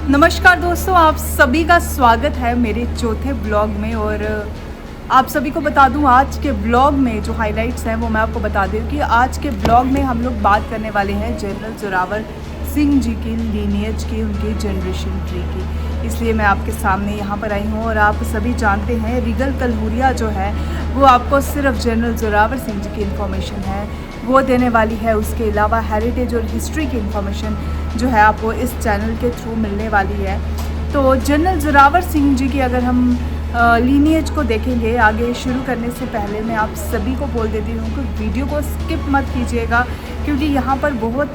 नमस्कार दोस्तों, आप सभी का स्वागत है मेरे चौथे ब्लॉग में। और आप सभी को बता दूं, आज के ब्लॉग में जो हाइलाइट्स हैं वो मैं आपको बता दूं कि आज के ब्लॉग में हम लोग बात करने वाले हैं जनरल जोरावर सिंह जी की लीनिएज की, उनकी जनरेशन ट्री की। इसलिए मैं आपके सामने यहाँ पर आई हूँ। और आप सभी जानते हैं रीगल कलहुरिया जो है वो आपको सिर्फ जनरल जोरावर सिंह जी की इन्फॉर्मेशन है वो देने वाली है। उसके अलावा हेरिटेज और हिस्ट्री की इन्फॉर्मेशन जो है आपको इस चैनल के थ्रू मिलने वाली है। तो जनरल जोरावर सिंह जी की अगर हम लीनिएज को देखेंगे, आगे शुरू करने से पहले मैं आप सभी को बोल देती हूँ कि वीडियो को स्किप मत कीजिएगा, क्योंकि यहाँ पर बहुत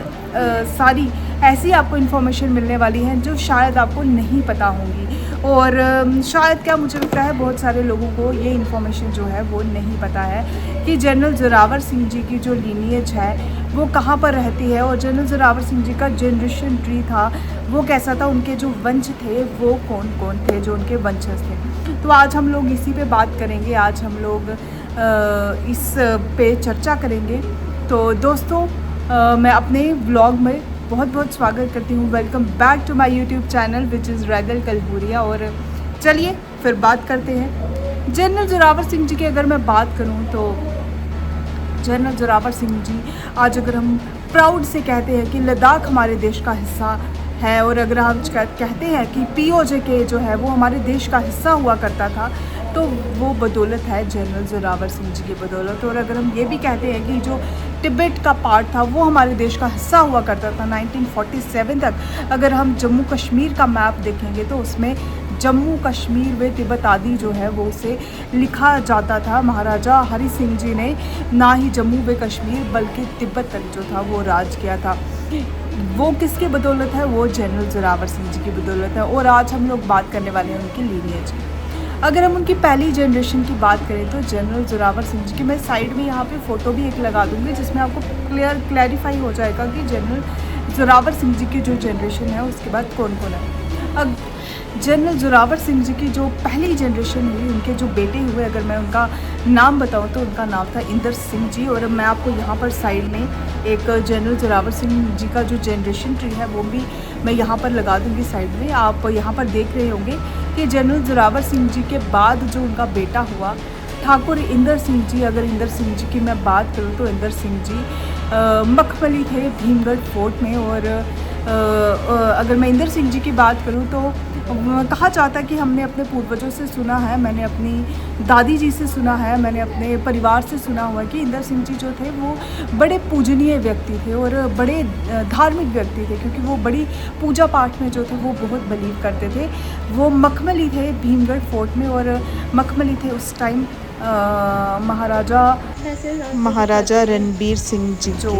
सारी ऐसी आपको इन्फॉर्मेशन मिलने वाली है जो शायद आपको नहीं पता होंगी। और शायद क्या, मुझे लगता है बहुत सारे लोगों को ये इन्फॉर्मेशन जो है वो नहीं पता है कि जनरल जोरावर सिंह जी की जो लीनिएज है वो कहाँ पर रहती है, और जनरल जोरावर सिंह जी का जनरेशन ट्री था वो कैसा था, उनके जो वंश थे वो कौन कौन थे जो उनके वंशज थे। तो आज हम लोग इसी पे बात करेंगे, आज हम लोग इस पे चर्चा करेंगे। तो दोस्तों, मैं अपने व्लॉग में बहुत बहुत स्वागत करती हूँ। Welcome back to my YouTube channel which is Regal Kalhuria. और चलिए फिर बात करते हैं जनरल जोरावर सिंह जी की। अगर मैं बात करूँ तो जनरल जोरावर सिंह जी, आज अगर हम प्राउड से कहते हैं कि लद्दाख हमारे देश का हिस्सा है, और अगर हम कहते हैं कि POJK जो है वो हमारे देश का हिस्सा हुआ करता था, तो वो बदौलत है जनरल जोरावर सिंह जी की बदौलत। और अगर हम ये भी कहते हैं कि जो तिब्बत का पार्ट था वो हमारे देश का हिस्सा हुआ करता था 1947 तक, अगर हम जम्मू कश्मीर का मैप देखेंगे तो उसमें जम्मू कश्मीर व तिब्बत आदि जो है वो उसे लिखा जाता था। महाराजा हरि सिंह जी ने ना ही जम्मू व कश्मीर बल्कि तिब्बत तक जो था वो राज किया था। वो किसके बदौलत है? वो जनरल जोरावर सिंह जी की बदौलत है। और आज हम लोग बात करने वाले हैं उनकी लीनिएज की। अगर हम उनकी पहली जनरेशन की बात करें तो जनरल जोरावर सिंह जी की मैं साइड में यहाँ पे फ़ोटो भी एक लगा दूँगी, जिसमें आपको क्लैरिफाई हो जाएगा कि जनरल जोरावर सिंह जी की जो जनरेशन है उसके बाद कौन कौन है। अब जनरल जोरावर सिंह जी की जो पहली जनरेशन हुई, उनके जो बेटे हुए, अगर मैं उनका नाम बताऊं तो उनका नाम था इंदर सिंह जी। और मैं आपको यहाँ पर साइड में एक जनरल जोरावर सिंह जी का जो जनरेशन ट्री है वो भी मैं यहाँ पर लगा दूँगी साइड में। आप यहाँ पर देख रहे होंगे कि जनरल जोरावर सिंह जी के बाद जो उनका बेटा हुआ ठाकुर इंदर सिंह जी। अगर इंदर सिंह जी की मैं बात करूँ तो इंदर सिंह जी मखमली थे भीमगढ़ फोर्ट में। और अगर मैं इंदर सिंह जी की बात करूं तो कहा जाता है कि हमने अपने पूर्वजों से सुना है, मैंने अपनी दादी जी से सुना है, मैंने अपने परिवार से सुना हुआ है कि इंदर सिंह जी जो थे वो बड़े पूजनीय व्यक्ति थे और बड़े धार्मिक व्यक्ति थे, क्योंकि वो बड़ी पूजा पाठ में जो थे वो बहुत बिलीव करते थे। वो मखमली थे भीमगढ़ फोर्ट में, और मखमली थे उस टाइम महाराजा रणबीर सिंह जी जो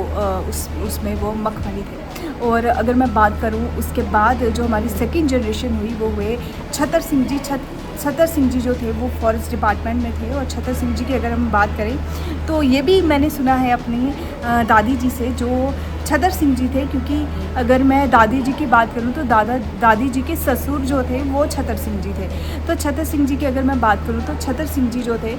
उसमें वो मखमली थे। और अगर मैं बात करूं उसके बाद जो हमारी सेकंड जनरेशन हुई वो हुए छतर सिंह जी। छतर सिंह जी जो थे वो फॉरेस्ट डिपार्टमेंट में थे। और छतर सिंह जी की अगर हम बात करें तो ये भी मैंने सुना है अपनी दादी जी से, जो छतर सिंह जी थे, क्योंकि अगर मैं दादी जी की बात करूं तो दादी जी के ससुर जो थे वो छतर सिंह जी थे। तो छतर सिंह जी की अगर मैं बात करूं तो छतर सिंह जी जो थे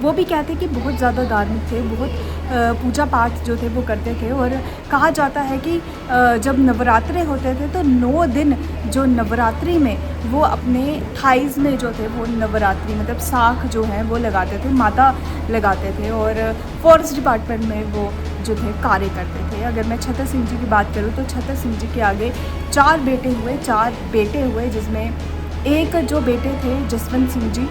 वो भी कहते कि बहुत ज़्यादा धार्मिक थे, बहुत पूजा पाठ जो थे वो करते थे। और कहा जाता है कि जब नवरात्रे होते थे तो 9 दिन जो नवरात्रि में वो अपने थाइज़ में जो थे वो नवरात्रि मतलब साख जो है वो लगाते थे, माता लगाते थे, और फॉरेस्ट डिपार्टमेंट में वो जो थे कार्य करते थे। अगर मैं छतर सिंह जी की बात करूं तो छतर सिंह जी के आगे 4 बेटे हुए, जिसमें एक जो बेटे थे जसवंत सिंह जी,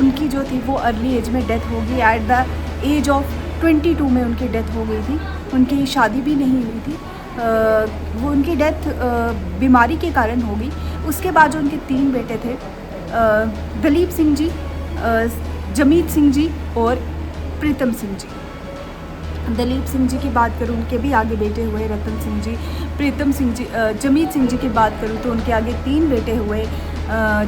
उनकी जो थी वो अर्ली एज में डेथ हो गई। एट द एज ऑफ 22 में उनकी डेथ हो गई थी, उनकी शादी भी नहीं हुई थी। वो उनकी डेथ बीमारी के कारण हो गई। उसके बाद जो उनके 3 बेटे थे, दलीप सिंह जी, जमीत सिंह जी और प्रीतम सिंह जी। दलीप सिंह जी की बात करूं, उनके भी आगे बेटे हुए रतन सिंह जी, प्रीतम सिंह जी। जमीत सिंह जी की बात करूं तो उनके आगे 3 बेटे हुए,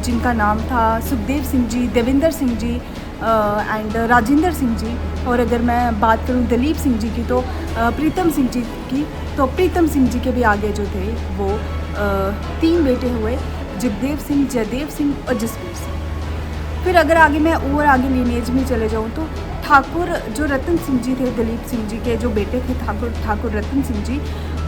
जिनका नाम था सुखदेव सिंह जी, देविंदर सिंह जी एंड राजेंद्र सिंह जी। और अगर मैं बात करूं दलीप सिंह जी की तो प्रीतम सिंह जी की, तो प्रीतम सिंह जी के भी आगे जो थे वो 3 बेटे हुए, जगदेव सिंह, जयदेव सिंह और जसवीर सिंह। फिर अगर आगे मैं और आगे लीनिएज में चले जाऊँ तो ठाकुर जो रतन सिंह जी थे, दलीप सिंह जी के जो बेटे थे ठाकुर रतन सिंह जी,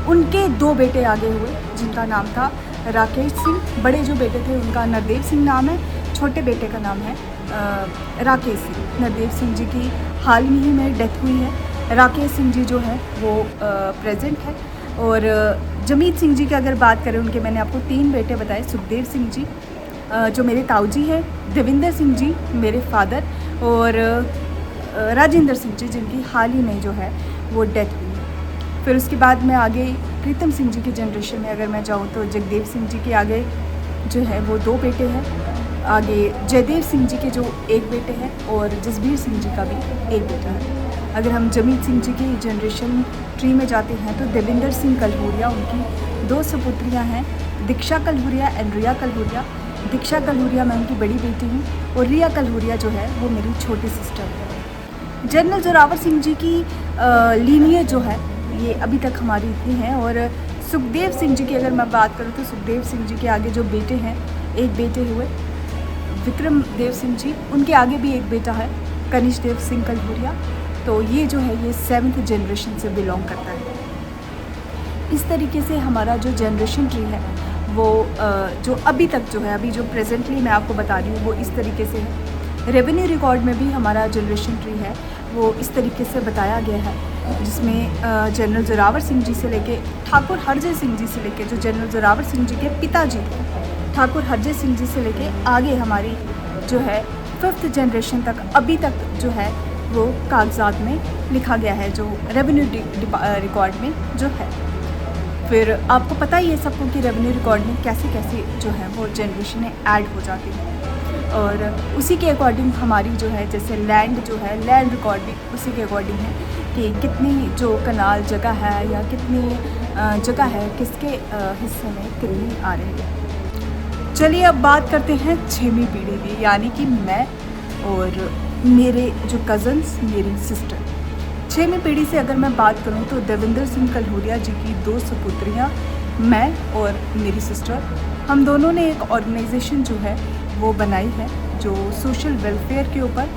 उनके 2 बेटे आगे हुए जिनका नाम था राकेश सिंह। बड़े जो बेटे थे उनका नरदेव सिंह नाम है, छोटे बेटे का नाम है राकेश सिंह। नरदेव सिंह जी की हाल ही में डेथ हुई है। राकेश सिंह जी जो है वो प्रेजेंट है। और जमीत सिंह जी की अगर बात करें, उनके मैंने आपको 3 बेटे बताए। सुखदेव सिंह जी जो मेरे ताऊजी हैं, देविंदर सिंह जी मेरे फादर, और राजेंद्र सिंह जी जिनकी हाल ही में जो है वो डेथ हुई है। फिर उसके बाद में आगे प्रीतम सिंह जी की जनरेशन में अगर मैं जाऊँ तो जगदेव सिंह जी के आगे जो है वो 2 बेटे हैं। आगे जयदेव सिंह जी के जो 1 बेटे हैं, और जसबीर सिंह जी का भी 1 बेटा है। अगर हम जमीत सिंह जी की जनरेशन ट्री में जाते हैं तो देविंदर सिंह कलहूरिया, उनकी 2 सपुत्रियाँ हैं, दीक्षा कलहूरिया एंड रिया कलहूरिया। दीक्षा कलहूरिया मैं उनकी बड़ी बेटी हूँ, और रिया कलहूरिया जो है वो मेरी छोटी सिस्टर है। जनरल जोरावर सिंह जी की लीनियज जो है ये अभी तक हमारी इतनी है। और सुखदेव सिंह जी की अगर मैं बात करूँ तो सुखदेव सिंह जी के आगे जो बेटे हैं, 1 बेटे हुए विक्रम देव सिंह जी, उनके आगे भी 1 बेटा है कनिष्ठ देव सिंह कलहूरिया। तो ये जो है ये 7th जनरेशन से बिलोंग करता है। इस तरीके से हमारा जो जनरेशन ट्री है वो जो अभी तक जो है, अभी जो प्रेजेंटली मैं आपको बता रही हूँ वो इस तरीके से है। रेवेन्यू रिकॉर्ड में भी हमारा जनरेशन ट्री है वो इस तरीके से बताया गया है, जिसमें जनरल जोरावर सिंह जी से लेके ठाकुर हरजय सिंह जी से लेके, जो जनरल जोरावर सिंह जी के पिताजी थे ठाकुर हरजय सिंह जी से लेके आगे हमारी जो है 5th जनरेशन तक अभी तक जो है वो कागजात में लिखा गया है, जो रेवेन्यू रिकॉर्ड में जो है। फिर आपको पता ही है सबको कि रेवेन्यू रिकॉर्ड में कैसे कैसे जो है वो जनरेशनें ऐड हो जाती हैं, और उसी के अकॉर्डिंग हमारी जो है, जैसे लैंड जो है, लैंड रिकॉर्ड भी उसी के अकॉर्डिंग है कि कितनी जो कनाल जगह है या कितनी जगह है किसके हिस्से में कितनी आ रही है। चलिए अब बात करते हैं 6वीं पीढ़ी की, यानी कि मैं और मेरे जो कज़न्स, मेरी सिस्टर। 6वीं पीढ़ी से अगर मैं बात करूं तो देविंदर सिंह कलहूरिया जी की 2 सपुत्रियाँ, मैं और मेरी सिस्टर, हम दोनों ने एक ऑर्गेनाइजेशन जो है वो बनाई है, जो सोशल वेलफेयर के ऊपर,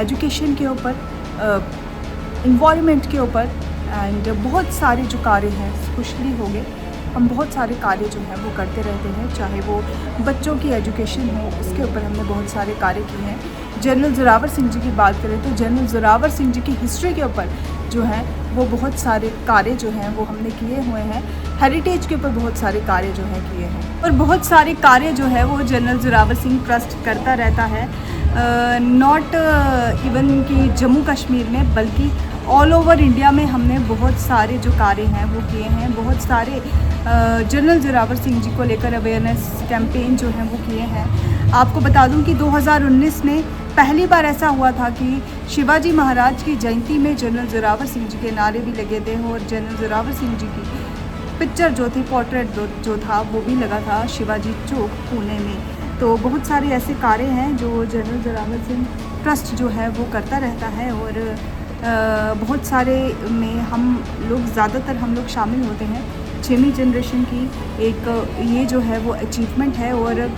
एजुकेशन के ऊपर, इन्वायरमेंट के ऊपर एंड बहुत सारे जो कार्य हैं, सोशली हो गए, हम बहुत सारे कार्य जो हैं वो करते रहते हैं। चाहे वो बच्चों की एजुकेशन हो, उसके ऊपर हमने बहुत सारे कार्य किए हैं। जनरल जोरावर सिंह जी की बात करें तो जनरल जोरावर सिंह जी की हिस्ट्री के ऊपर जो है वो बहुत सारे कार्य जो हैं वो हमने किए हुए हैं। हेरिटेज के ऊपर बहुत सारे कार्य जो हैं किए हैं, और बहुत सारे कार्य जो है वो जनरल जोरावर सिंह ट्रस्ट करता रहता है, नॉट इवन कि जम्मू कश्मीर में बल्कि ऑल ओवर इंडिया में हमने बहुत सारे जो कार्य हैं वो किए हैं। बहुत सारे जनरल जोरावर सिंह जी को लेकर अवेयरनेस कैंपेन जो हैं वो किए हैं। आपको बता दूं कि 2019 में पहली बार ऐसा हुआ था कि शिवाजी महाराज की जयंती में जनरल जोरावर सिंह जी के नारे भी लगे थे, और जनरल जोरावर सिंह जी की पिक्चर जो थी, पोर्ट्रेट जो था वो भी लगा था शिवाजी चौक पुणे में। तो बहुत सारे ऐसे कार्य हैं जो जनरल जोरावर सिंह ट्रस्ट जो है वो करता रहता है, और बहुत सारे में हम लोग, ज़्यादातर हम लोग शामिल होते हैं। 6वीं जनरेशन की एक ये जो है वो अचीवमेंट है, और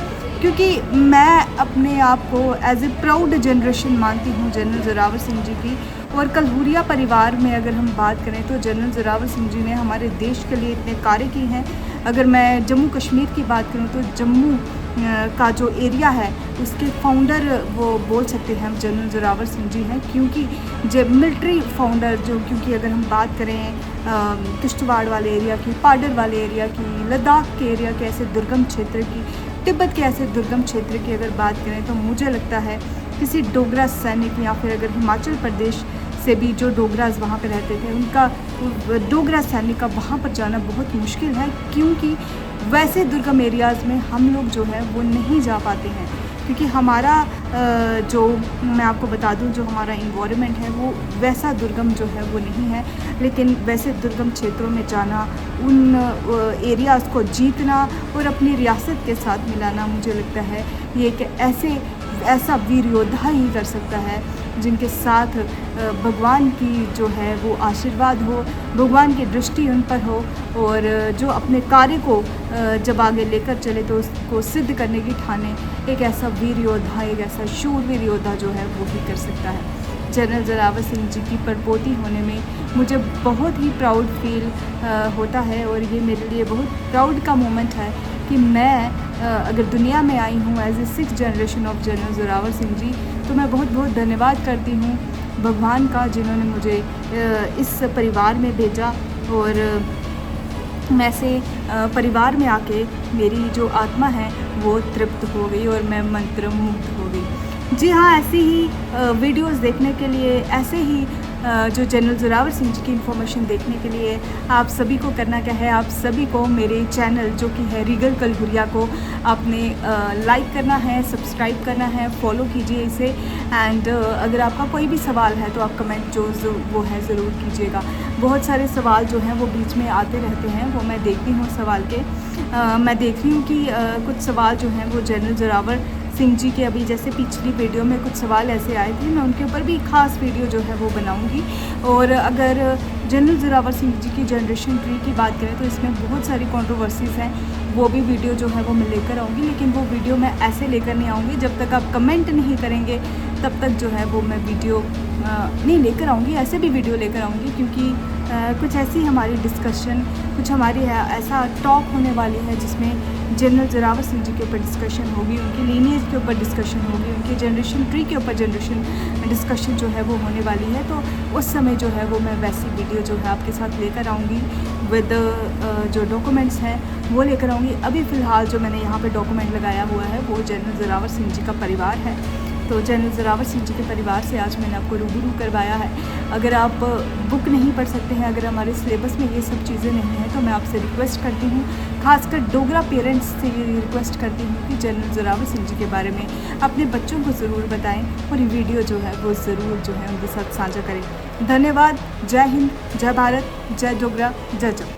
क्योंकि मैं अपने आप को एज ए प्राउड जनरेशन मानती हूँ जनरल जोरावर सिंह जी की। और कलहूरिया परिवार में अगर हम बात करें तो जनरल जोरावर सिंह जी ने हमारे देश के लिए इतने कार्य किए हैं। अगर मैं जम्मू कश्मीर की बात करूँ तो जम्मू का जो एरिया है उसके फाउंडर वो बोल सकते हैं हम जनरल जोरावर सिंह जी हैं, क्योंकि जब मिलिट्री फाउंडर जो, क्योंकि अगर हम बात करें किश्तवाड़ वाले एरिया की, पाडर वाले एरिया की, लद्दाख के एरिया के ऐसे दुर्गम क्षेत्र की, तिब्बत के ऐसे दुर्गम क्षेत्र की अगर बात करें तो मुझे लगता है किसी डोगरा सैनिक, या फिर अगर हिमाचल प्रदेश से भी जो डोगराज वहाँ पे रहते थे, उनका डोगरा सैनिक का वहाँ पर जाना बहुत मुश्किल है, क्योंकि वैसे दुर्गम एरियाज़ में हम लोग जो है वो नहीं जा पाते हैं। क्योंकि हमारा जो मैं आपको बता दूं, जो हमारा इन्वायरमेंट है वो वैसा दुर्गम जो है वो नहीं है। लेकिन वैसे दुर्गम क्षेत्रों में जाना, उन एरियाज़ को जीतना और अपनी रियासत के साथ मिलाना, मुझे लगता है ये कि ऐसा वीर योद्धा ही कर सकता है जिनके साथ भगवान की जो है वो आशीर्वाद हो, भगवान की दृष्टि उन पर हो, और जो अपने कार्य को जब आगे लेकर चले तो उसको सिद्ध करने की ठाने, एक ऐसा वीर योद्धा, एक ऐसा शूरवीर योद्धा जो है वो ही कर सकता है। जनरल जोरावर सिंह जी की परपोती होने में मुझे बहुत ही प्राउड फील होता है, और ये मेरे लिए बहुत प्राउड का मोमेंट है कि मैं अगर दुनिया में आई हूँ as a 6th generation of general Zorawar Singh ji, तो मैं बहुत बहुत धन्यवाद करती हूँ भगवान का, जिन्होंने मुझे इस परिवार में भेजा। और मैं से परिवार में आके मेरी जो आत्मा है वो तृप्त हो गई और मैं मंत्रमुग्ध हो गई। जी हाँ, ऐसी ही वीडियोस देखने के लिए, ऐसे ही जो जनरल जोरावर सिंह जी की इन्फॉर्मेशन देखने के लिए आप सभी को करना क्या है, आप सभी को मेरे चैनल जो कि है रीगल कलहुरिया को आपने लाइक करना है, सब्सक्राइब करना है, फॉलो कीजिए इसे। एंड अगर आपका कोई भी सवाल है तो आप कमेंट जो वो है ज़रूर कीजिएगा। बहुत सारे सवाल जो हैं वो बीच में आते रहते हैं, वो मैं देखती हूँ सवाल के। मैं देख रही हूँ कि कुछ सवाल जो हैं वो जनरल जोरावर सिंह जी के, अभी जैसे पिछली वीडियो में कुछ सवाल ऐसे आए थे, मैं उनके ऊपर भी खास वीडियो जो है वो बनाऊंगी। और अगर जनरल जोरावर सिंह जी की जनरेशन ट्री की बात करें तो इसमें बहुत सारी कंट्रोवर्सीज़ हैं, वो भी वीडियो जो है वो मैं लेकर आऊँगी। लेकिन वो वीडियो मैं ऐसे लेकर नहीं आऊँगी, जब तक आप कमेंट नहीं करेंगे तब तक जो है वो मैं वीडियो नहीं लेकर आऊँगी। ऐसे भी वीडियो लेकर आऊँगी क्योंकि कुछ ऐसी हमारी डिस्कशन, कुछ हमारी ऐसा टॉक होने वाली है जिसमें जनरल जोरावर सिंह जी के ऊपर डिस्कशन होगी, उनकी लीनिएज के ऊपर डिस्कशन होगी, उनके जनरेशन ट्री के ऊपर जनरेशन डिस्कशन जो है वो होने वाली है। तो उस समय जो है वो मैं वैसी वीडियो जो है आपके साथ लेकर आऊँगी विद जो डॉक्यूमेंट्स हैं वो लेकर आऊँगी। अभी फ़िलहाल जो मैंने यहाँ पे डॉक्यूमेंट लगाया हुआ है वो जनरल जोरावर सिंह जी का परिवार है। तो जनरल जोरावर सिंह जी के परिवार से आज मैंने आपको रूबरू करवाया है। अगर आप बुक नहीं पढ़ सकते हैं, अगर हमारे सिलेबस में ये सब चीज़ें नहीं हैं, तो मैं आपसे रिक्वेस्ट करती हूँ, खासकर डोगरा पेरेंट्स से ये रिक्वेस्ट करती हूँ कि जनरल जोरावर सिंह जी के बारे में अपने बच्चों को ज़रूर बताएं और ये वीडियो जो है वो ज़रूर जो है उनके साथ साझा करें। धन्यवाद। जय हिंद, जय भारत, जय डोगरा, जय जय।